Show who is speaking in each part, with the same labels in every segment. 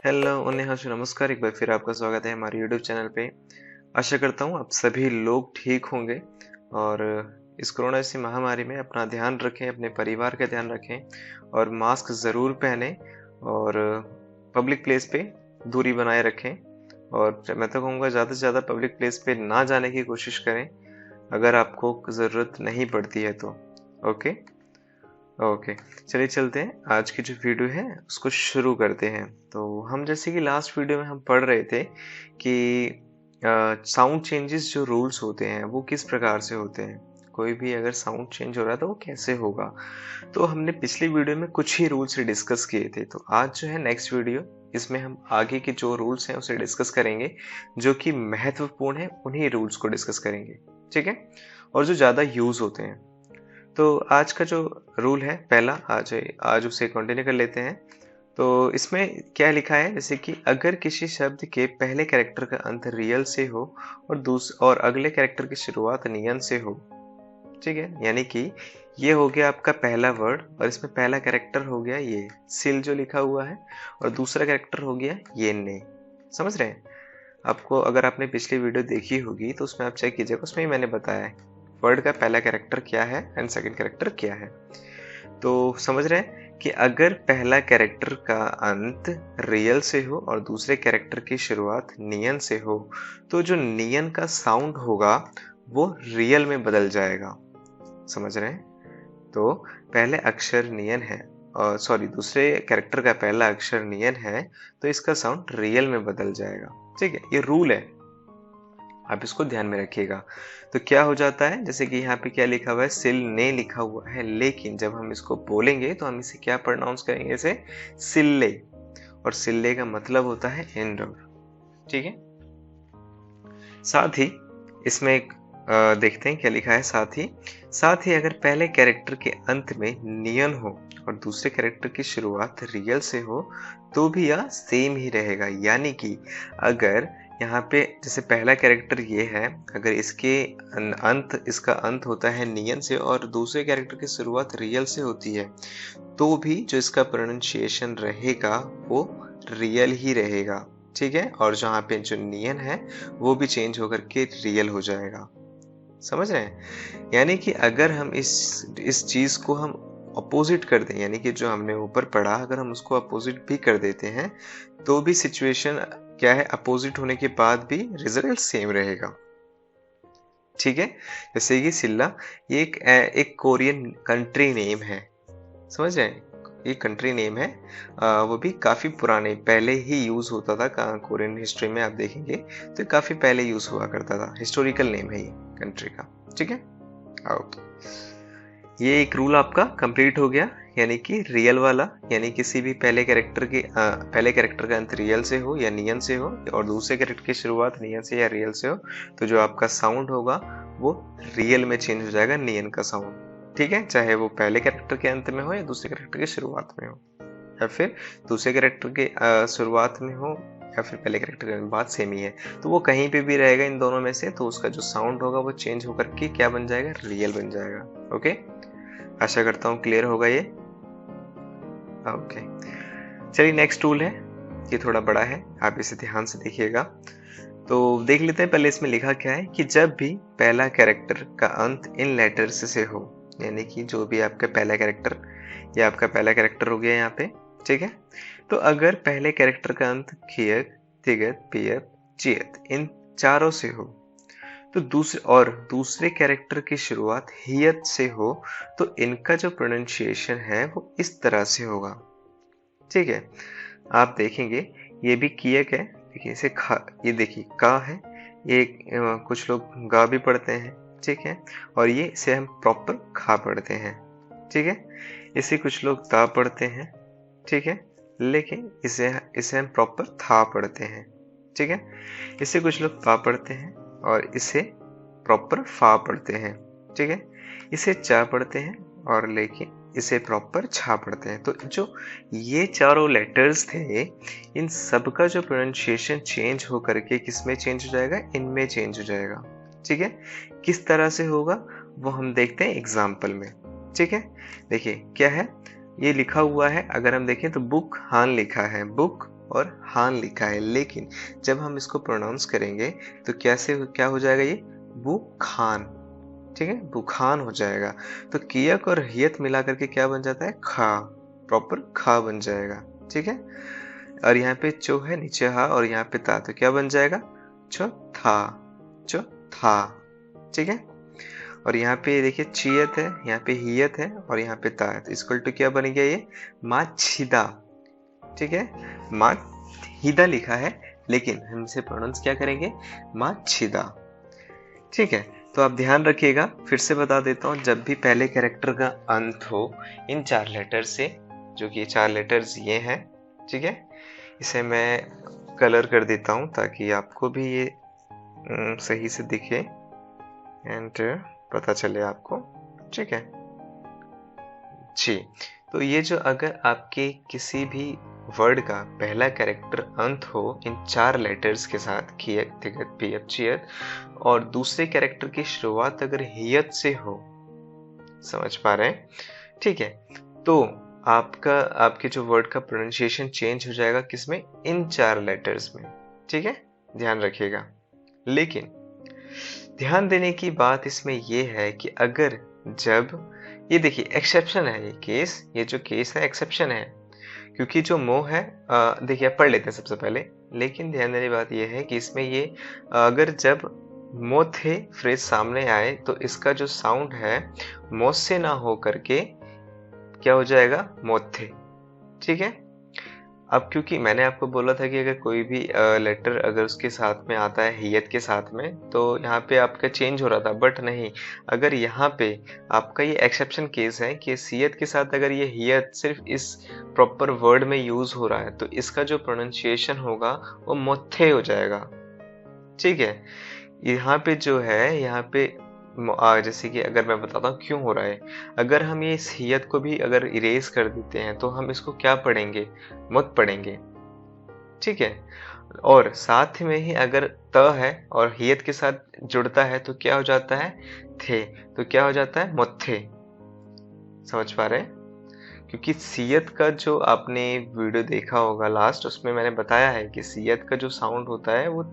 Speaker 1: Hello उन्हें नमस्कार। एक बार फिर आपका स्वागत है हमारे यूट्यूब चैनल पे। आशा करता हूँ आप सभी लोग ठीक होंगे और इस कोरोना जैसी महामारी में अपना ध्यान रखें, अपने परिवार का ध्यान रखें और मास्क ज़रूर पहनें और पब्लिक प्लेस पे दूरी बनाए रखें। और मैं तो कहूँगा ज़्यादा से ज़्यादा पब्लिक प्लेस पे ना जाने की कोशिश करें अगर आपको ज़रूरत नहीं पड़ती है तो। ओके ओके, चलिए चलते हैं। आज की जो वीडियो है उसको शुरू करते हैं। तो हम जैसे कि लास्ट वीडियो में हम पढ़ रहे थे कि साउंड चेंजेस जो रूल्स होते हैं वो किस प्रकार से होते हैं। कोई भी अगर साउंड चेंज हो रहा है तो वो कैसे होगा। तो हमने पिछली वीडियो में कुछ ही रूल्स डिस्कस किए थे। तो आज जो है नेक्स्ट वीडियो, इसमें हम आगे के जो रूल्स हैं उसे डिस्कस करेंगे जो कि महत्वपूर्ण है, उन्हीं रूल्स को डिस्कस करेंगे। ठीक है, और जो ज़्यादा यूज होते हैं। तो आज का जो रूल है पहला, आज उसे कंटिन्यू कर लेते हैं। तो इसमें क्या लिखा है, जैसे कि अगर किसी शब्द के पहले कैरेक्टर का अंत रियल से हो और अगले कैरेक्टर की शुरुआत नियन से हो। ठीक है, यानी कि ये हो गया आपका पहला वर्ड और इसमें पहला कैरेक्टर हो गया ये सिल जो लिखा हुआ है और दूसरा कैरेक्टर हो गया ये ने। समझ रहे हैं? आपको अगर आपने पिछली वीडियो देखी होगी तो उसमें आप चेक कीजिएगा, उसमें ही मैंने बताया है वर्ड का पहला कैरेक्टर क्या है एंड सेकंड कैरेक्टर क्या है। तो समझ रहे हैं कि अगर पहला कैरेक्टर का अंत रियल से हो और दूसरे कैरेक्टर की शुरुआत नियन से हो तो जो नियन का साउंड होगा वो रियल में बदल जाएगा। समझ रहे हैं? तो पहले अक्षर नियन है और सॉरी दूसरे कैरेक्टर का पहला अक्षर नियन है तो इसका साउंड रियल में बदल जाएगा। ठीक है, ये रूल है, आप इसको ध्यान में रखिएगा। तो क्या हो जाता है, जैसे कि यहाँ पे क्या लिखा हुआ है, सिल ने लिखा हुआ है, लेकिन जब हम इसको बोलेंगे तो हम इसे क्या प्रोनाउंस करेंगे, इसे सिल्ले। और सिल्ले का मतलब होता है इंडोर। ठीक है, साथ ही इसमें एक देखते हैं क्या लिखा है। साथ ही अगर पहले कैरेक्टर के अंत में नियन हो और दूसरे कैरेक्टर की शुरुआत रियल से हो तो भी यह सेम ही रहेगा। यानी कि अगर यहाँ पे जैसे पहला कैरेक्टर ये है, अगर इसका अंत होता है नियन से और दूसरे कैरेक्टर की शुरुआत रियल से होती है तो भी जो इसका प्रोनाउंसिएशन रहेगा वो रियल ही रहेगा। ठीक है, और जहाँ पे जो नियन है वो भी चेंज होकर के रियल हो जाएगा। समझ रहे हैं? यानी कि अगर हम इस चीज को हम अपोजिट कर दें, यानी कि जो हमने ऊपर पढ़ा अगर हम उसको अपोजिट भी कर देते हैं तो भी सिचुएशन क्या है, अपोजिट होने के बाद भी रिजल्ट सेम रहेगा। ठीक है, जैसे कि सिल्ला ये एक कोरियन कंट्री नेम है। समझ रहे हैं? ये कंट्री नेम है, वो भी काफी पुराने पहले ही यूज होता था। कोरियन हिस्ट्री में आप देखेंगे तो काफी पहले यूज हुआ करता था। हिस्टोरिकल नेम है ये कंट्री का। ठीक है, ओके, ये एक रूल आपका कंप्लीट हो गया। यानी कि रियल वाला, यानी किसी भी पहले कैरेक्टर का अंत रियल से हो या नियन से हो और दूसरे कैरेक्टर की शुरुआत नियन से या रियल से हो तो जो आपका साउंड होगा वो रियल में चेंज हो जाएगा, नियन का साउंड। ठीक है, चाहे वो पहले कैरेक्टर के अंत में हो या दूसरे कैरेक्टर की शुरुआत में हो या फिर दूसरे कैरेक्टर के शुरुआत में हो या फिर पहले कैरेक्टर के बाद सेम ही है तो वो कहीं पे भी रहेगा इन दोनों में से, तो उसका जो साउंड होगा वो चेंज होकर के क्या बन जाएगा, रियल बन जाएगा। ओके, आशा करता हूँ क्लियर होगा ये। ओके, चलिए नेक्स्ट टूल है, ये थोड़ा बड़ा है, आप इसे ध्यान से देखिएगा। तो देख लेते हैं पहले इसमें लिखा क्या है कि जब भी पहला कैरेक्टर का अंत इन लेटर्स से हो, यानी कि जो भी आपका पहला कैरेक्टर, या आपका पहला कैरेक्टर हो गया यहाँ पे। ठीक है, तो अगर पहले कैरेक्टर का अंत खियक, तिगत, पियत, चियत इन चारों से हो तो दूसरे कैरेक्टर की शुरुआत हियत से हो तो इनका जो प्रोनाउंसिएशन है वो इस तरह से होगा। ठीक है, आप देखेंगे ये भी कियक है, देखिए इसे खा, ये देखिए का है, ये कुछ लोग गा भी पढ़ते हैं। ठीक है, और ये इसे हम प्रॉपर खा पढ़ते हैं। ठीक है, इसे कुछ लोग ता पढ़ते हैं। ठीक है, लेकिन इसे हम प्रॉपर था पढ़ते हैं। ठीक है, इसे कुछ लोग पा पढ़ते हैं और इसे प्रॉपर फा पढ़ते हैं। ठीक है, इसे चा पढ़ते हैं और लेकिन इसे प्रॉपर छा पढ़ते हैं। तो जो ये चारों लेटर्स थे इन सब का जो प्रोनाउंसिएशन चेंज हो करके किस में चेंज हो जाएगा, इनमें चेंज हो जाएगा। ठीक है, किस तरह से होगा वो हम देखते हैं एग्जाम्पल में। ठीक है, देखिए क्या है, ये लिखा हुआ है, अगर हम देखें तो बुक हान लिखा है, बुक और हान लिखा है, लेकिन जब हम इसको प्रोनाउंस करेंगे तो क्या हो जाएगा ये बुखान। ठीक है, बुखान हो जाएगा। तो कियक और हियत मिला करके क्या बन जाता है खा, प्रॉपर खा बन जाएगा। ठीक है, और यहाँ पे चो है नीचे हा और यहाँ पे ता, तो क्या बन जाएगा चो था, चो था। ठीक है, और यहाँ पे देखिए चियत है, यहाँ पे हियत है और यहाँ पे ता है, तो इसको टू क्या बन गया ये माछिदा। ठीक है, माछिदा लिखा है लेकिन हम इसे प्रोनाउंस क्या करेंगे माछिदा। ठीक है, तो आप ध्यान रखिएगा, फिर से बता देता हूँ, जब भी पहले कैरेक्टर का अंत हो इन 4 लेटर से, जो कि 4 लेटर्स ये हैं। ठीक है, इसे मैं कलर कर देता हूँ ताकि आपको भी ये सही से दिखे एंड पता चले आपको। ठीक है जी, तो ये जो अगर आपके किसी भी वर्ड का पहला कैरेक्टर अंत हो इन 4 लेटर्स के साथ कियत तिगत पियत चियत, और दूसरे कैरेक्टर की शुरुआत अगर हियत से हो, समझ पा रहे हैं? ठीक है, तो आपके जो वर्ड का प्रोनाउंसिएशन चेंज हो जाएगा किसमें, इन 4 लेटर्स में। ठीक है, ध्यान रखिएगा। लेकिन ध्यान देने की बात इसमें यह है कि अगर जब ये देखिए एक्सेप्शन है, ये जो केस है एक्सेप्शन है, क्योंकि जो मो है देखिए पढ़ लेते हैं सबसे पहले। लेकिन ध्यान देने की बात यह है कि इसमें ये अगर जब मो थे फ्रेज सामने आए तो इसका जो साउंड है मो से ना हो करके क्या हो जाएगा मोथे। ठीक है, अब क्योंकि मैंने आपको बोला था कि अगर कोई भी लेटर अगर उसके साथ में आता है हियत के साथ में, तो यहाँ पे आपका चेंज हो रहा था, बट नहीं, अगर यहाँ पे आपका ये एक्सेप्शन केस है कि सियत के साथ अगर ये हियत सिर्फ इस प्रॉपर वर्ड में यूज हो रहा है तो इसका जो प्रोनाउंसिएशन होगा वो मोथे हो जाएगा। ठीक है, यहाँ पे जो है यहाँ पे जैसे कि अगर मैं बताता हूँ क्यों हो रहा है, अगर हम ये हियत को भी अगर इरेज कर देते हैं तो हम इसको क्या पढ़ेंगे, मत पढ़ेंगे। ठीक है, और साथ में ही अगर त है और हियत के साथ जुड़ता है तो क्या हो जाता है थे, तो क्या हो जाता है मुत्थे। समझ पा रहे हैं? क्योंकि सियत का जो आपने वीडियो देखा होगा लास्ट, उसमें मैंने बताया है कि सियत का जो साउंड होता है वो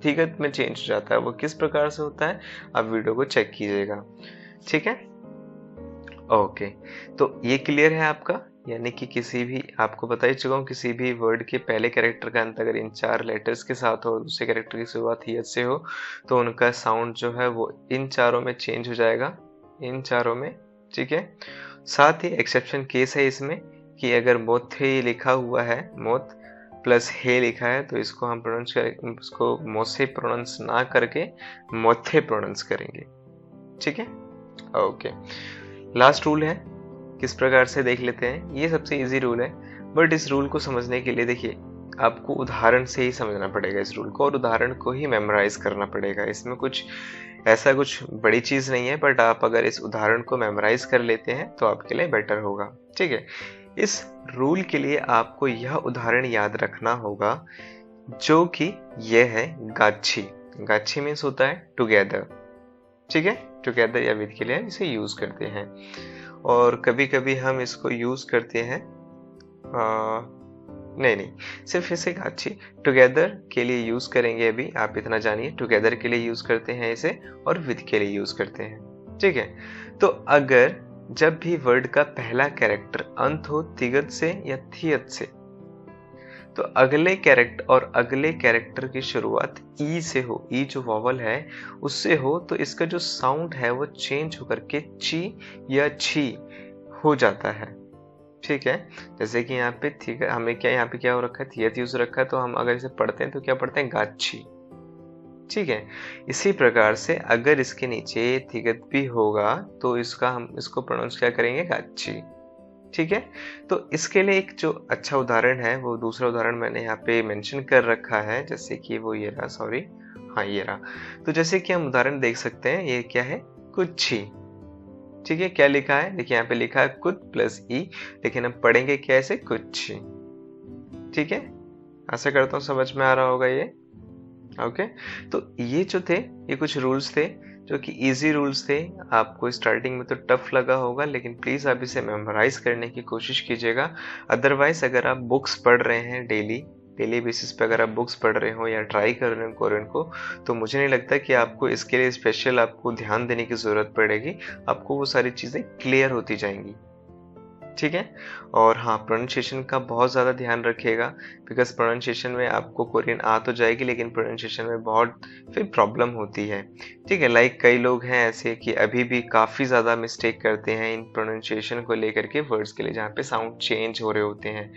Speaker 1: थिगत में चेंज हो जाता है। वो किस प्रकार से होता है आप वीडियो को चेक कीजिएगा। ठीक है, ओके, तो ये क्लियर है आपका, यानी कि किसी भी आपको बता ही चुका हूँ, किसी भी वर्ड के पहले कैरेक्टर का अंत अगर इन 4 लेटर्स के साथ हो, दूसरे कैरेक्टर की शुरुआत हियत से हो, तो उनका साउंड जो है वो इन चारों में चेंज हो जाएगा, इन चारों में। ठीक है, साथ ही एक्सेप्शन केस है इसमें कि अगर मोथे लिखा हुआ है, मोथ प्लस हे लिखा है, तो इसको हम प्रोनाउंस करें, उसको मोसे प्रोनाउंस ना करके मोथे प्रोनाउंस करेंगे। ठीक है, ओके। लास्ट रूल है, किस प्रकार से देख लेते हैं। ये सबसे इजी रूल है, बट इस रूल को समझने के लिए देखिए आपको उदाहरण से ही समझना पड़ेगा इस रूल को, और उदाहरण को ही मेमोराइज करना पड़ेगा। इसमें कुछ ऐसा कुछ बड़ी चीज नहीं है, बट आप अगर इस उदाहरण को मेमोराइज कर लेते हैं तो आपके लिए बेटर होगा। ठीक है, इस रूल के लिए आपको यह उदाहरण याद रखना होगा, जो कि यह है गाछी। गाछी मीन्स होता है टुगेदर। ठीक है, टुगेदर या विद के लिए इसे यूज करते हैं, और कभी कभी हम इसको यूज करते हैं नहीं, सिर्फ इसे गाछी टुगेदर के लिए यूज करेंगे। अभी आप इतना जानिए, टुगेदर के लिए यूज करते हैं इसे और विद के लिए यूज करते हैं। ठीक है, तो अगर जब भी वर्ड का पहला कैरेक्टर अंत हो तिगत से या थियत से, तो अगले कैरेक्टर की शुरुआत ई से हो, ई जो वॉवल है उससे हो, तो इसका जो साउंड है वो चेंज होकर के ची या छी हो जाता है। ठीक है, जैसे कि यहाँ पे ठीक है, हमें क्या यहाँ पे क्या हो रखा है, थियत यूज रखा है, तो हम अगर इसे पढ़ते हैं तो क्या पढ़ते हैं गाछी। ठीक है, इसी प्रकार से अगर इसके नीचे थिगत भी होगा तो हम इसको प्रोनाउंस क्या करेंगे गाछी। ठीक है, तो इसके लिए एक जो अच्छा उदाहरण है, वो दूसरा उदाहरण मैंने यहाँ पे मेंशन कर रखा है, जैसे कि वो ये रहा, सॉरी हाँ ये रहा। तो जैसे कि हम उदाहरण देख सकते हैं, ये क्या है कुच्छी। ठीक है, क्या लिखा है, देखिए यहाँ पे लिखा है कुत प्लस ई, लेकिन हम पढ़ेंगे क्या ऐसे कुच्छी। ठीक है, आशा करता हूँ समझ में आ रहा होगा ये। ओके, तो ये जो थे ये कुछ रूल्स थे जो कि इजी रूल्स थे। आपको स्टार्टिंग में तो टफ लगा होगा, लेकिन प्लीज आप इसे मेमोराइज करने की कोशिश कीजिएगा। अदरवाइज अगर आप बुक्स पढ़ रहे हैं डेली डेली बेसिस पे अगर आप बुक्स पढ़ रहे हो या ट्राई कर रहे हो कोरियन को, तो मुझे नहीं लगता कि आपको इसके लिए स्पेशल आपको ध्यान देने की ज़रूरत पड़ेगी। आपको वो सारी चीज़ें क्लियर होती जाएंगी, ठीक है। और हाँ, प्रोनाउंसिएशन का बहुत ज़्यादा ध्यान रखिएगा, बिकॉज प्रोनाउंसिएशन में आपको कोरियन आ तो जाएगी लेकिन प्रोनाउंसिएशन में बहुत फिर प्रॉब्लम होती है, ठीक है। लाइक कई लोग हैं ऐसे कि अभी भी काफ़ी ज़्यादा मिस्टेक करते हैं इन प्रोनाउंसिएशन को लेकर के, वर्ड्स के लिए जहाँ पे साउंड चेंज हो रहे होते हैं।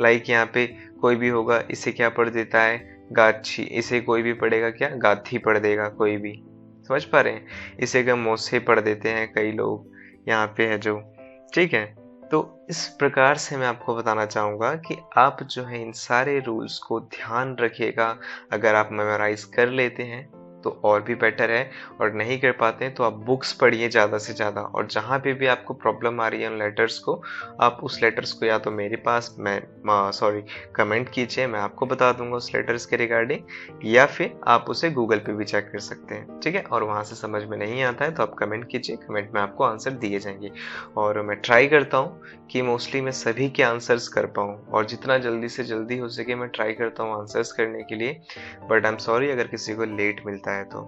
Speaker 1: लाइक यहाँ पे कोई भी होगा, इसे क्या पढ़ देता है, गाछी, इसे कोई भी पढ़ेगा क्या, गाथी पढ़ देगा कोई भी, समझ पा रहे हैं। इसे क्या मोसे पढ़ देते हैं कई लोग, यहाँ पे है जो, ठीक है। तो इस प्रकार से मैं आपको बताना चाहूँगा कि आप जो है इन सारे रूल्स को ध्यान रखिएगा। अगर आप मेमोराइज कर लेते हैं तो और भी बेटर है, और नहीं कर पाते हैं तो आप बुक्स पढ़िए ज़्यादा से ज़्यादा, और जहाँ पे भी आपको प्रॉब्लम आ रही है उन लेटर्स को, आप उस लेटर्स को या तो मेरे पास कमेंट कीजिए, मैं आपको बता दूंगा उस लेटर्स के रिगार्डिंग, या फिर आप उसे गूगल पे भी चेक कर सकते हैं, ठीक है। और वहाँ से समझ में नहीं आता है तो आप कमेंट कीजिए, कमेंट में आपको आंसर दिए जाएंगे। और मैं ट्राई करता हूँ कि मोस्टली मैं सभी के आंसर्स कर पाऊँ, और जितना जल्दी से जल्दी हो सके मैं ट्राई करता हूँ आंसर्स करने के लिए, बट आई एम सॉरी अगर किसी को लेट मिलता है तो।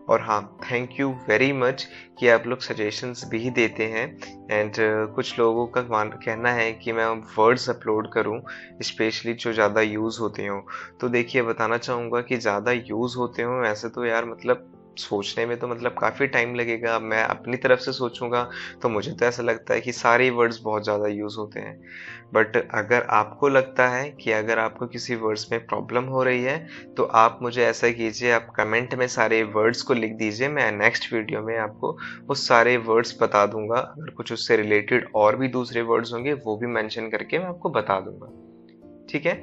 Speaker 1: और हाँ, थैंक यू वेरी मच कि आप लोग सजेशंस भी देते हैं, एंड कुछ लोगों का कहना है कि मैं वर्ड्स अपलोड करूं स्पेशली जो ज़्यादा यूज़ होते हो। तो देखिए, बताना चाहूँगा कि ज़्यादा यूज़ होते हो ऐसे तो यार मतलब सोचने में तो मतलब काफ़ी टाइम लगेगा। मैं अपनी तरफ से सोचूंगा तो मुझे तो ऐसा लगता है कि सारे वर्ड्स बहुत ज़्यादा यूज़ होते हैं, बट अगर आपको लगता है कि अगर आपको किसी वर्ड्स में प्रॉब्लम हो रही है तो आप मुझे ऐसा कीजिए, आप कमेंट में सारे वर्ड्स को लिख दीजिए, मैं नेक्स्ट वीडियो में आपको वो सारे वर्ड्स बता दूंगा। अगर कुछ उससे रिलेटेड और भी दूसरे वर्ड्स होंगे वो भी मेंशन करके मैं आपको बता दूंगा, ठीक है।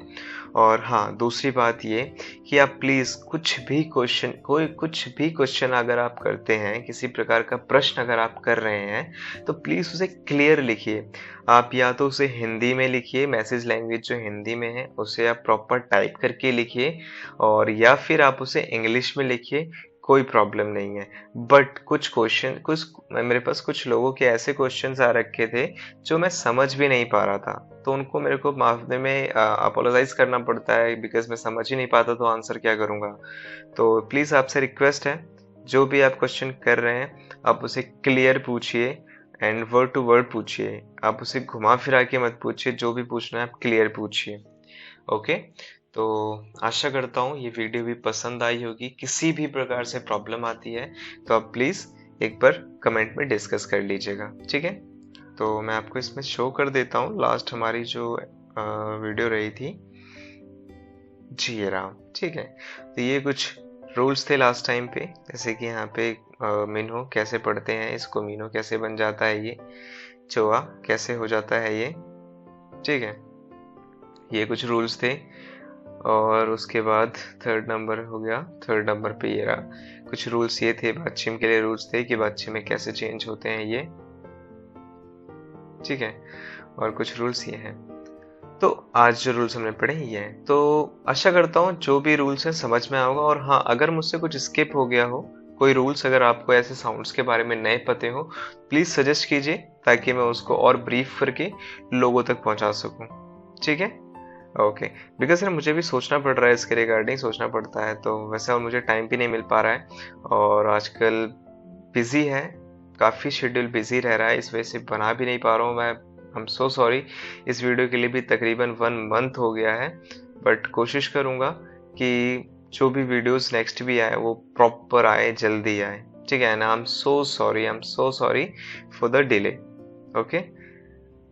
Speaker 1: और हाँ, दूसरी बात ये कि आप प्लीज़ कुछ भी क्वेश्चन अगर आप करते हैं, किसी प्रकार का प्रश्न अगर आप कर रहे हैं तो प्लीज़ उसे क्लियर लिखिए। आप या तो उसे हिंदी में लिखिए, मैसेज लैंग्वेज जो हिंदी में है उसे आप प्रॉपर टाइप करके लिखिए, और या फिर आप उसे इंग्लिश में लिखिए, कोई प्रॉब्लम नहीं है। बट कुछ मेरे पास कुछ लोगों के ऐसे क्वेश्चंस आ रखे थे जो मैं समझ भी नहीं पा रहा था, तो उनको मेरे को माफी में अपोलोजाइज करना पड़ता है, बिकॉज मैं समझ ही नहीं पाता तो आंसर क्या करूंगा। तो प्लीज़ आपसे रिक्वेस्ट है, जो भी आप क्वेश्चन कर रहे हैं आप उसे क्लियर पूछिए एंड वर्ड टू वर्ड पूछिए, आप उसे घुमा फिरा के मत पूछिए, जो भी पूछना है आप क्लियर पूछिए, ओके। तो आशा करता हूँ ये वीडियो भी पसंद आई होगी। किसी भी प्रकार से प्रॉब्लम आती है तो आप प्लीज़ एक बार कमेंट में डिस्कस कर लीजिएगा, ठीक है। तो मैं आपको इसमें शो कर देता हूँ लास्ट हमारी जो वीडियो रही थी, जी ये रहा, ठीक है। तो ये कुछ रूल्स थे लास्ट टाइम पे, जैसे कि यहाँ पे मिन्हो कैसे पढ़ते हैं, इसको मीनो कैसे बन जाता है, ये चोआ कैसे हो जाता है ये, ठीक है। ये कुछ रूल्स थे। और उसके बाद थर्ड नंबर हो गया, थर्ड नंबर पे ये रहा, कुछ रूल्स ये थे, बादशिम के लिए रूल्स थे कि बादशिम में कैसे चेंज होते हैं ये, ठीक है। और कुछ रूल्स ये हैं। तो आज जो रूल्स हमने पढ़े ये हैं, तो आशा करता हूँ जो भी रूल्स हैं समझ में आएगा। और हाँ, अगर मुझसे कुछ स्किप हो गया हो, कोई रूल्स अगर आपको ऐसे साउंड्स के बारे में नए पते हो, प्लीज सजेस्ट कीजिए ताकि मैं उसको और ब्रीफ करके लोगों तक पहुंचा सकूं, ठीक है। ओके, बिकॉज यार मुझे भी सोचना पड़ रहा है, इसके रिगार्डिंग सोचना पड़ता है, तो वैसे और मुझे टाइम भी नहीं मिल पा रहा है, और आजकल बिजी है, काफ़ी शेड्यूल बिजी रह रहा है, इस वजह से बना भी नहीं पा रहा हूँ मैं। I am so sorry. इस वीडियो के लिए भी तकरीबन 1 मंथ हो गया है, बट कोशिश करूँगा कि जो भी वीडियोस नेक्स्ट भी आए वो प्रॉपर आए, जल्दी आए, ठीक है ना। I am so sorry for the delay, okay.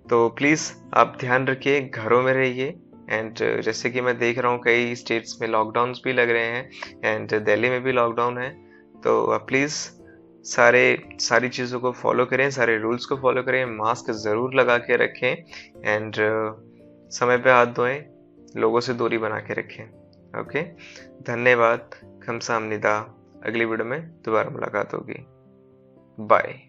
Speaker 1: तो प्लीज़ आप ध्यान रखिए, घरों में रहिए, एंड जैसे कि मैं देख रहा हूँ कई स्टेट्स में लॉकडाउन्स भी लग रहे हैं, एंड दिल्ली में भी लॉकडाउन है, तो प्लीज़ सारी चीज़ों को फॉलो करें, सारे रूल्स को फॉलो करें, मास्क ज़रूर लगा के रखें, एंड समय पे हाथ धोएं, लोगों से दूरी बना के रखें, ओके। धन्यवाद, खमसामनिदा। अगली वीडियो में दोबारा मुलाकात होगी, बाय।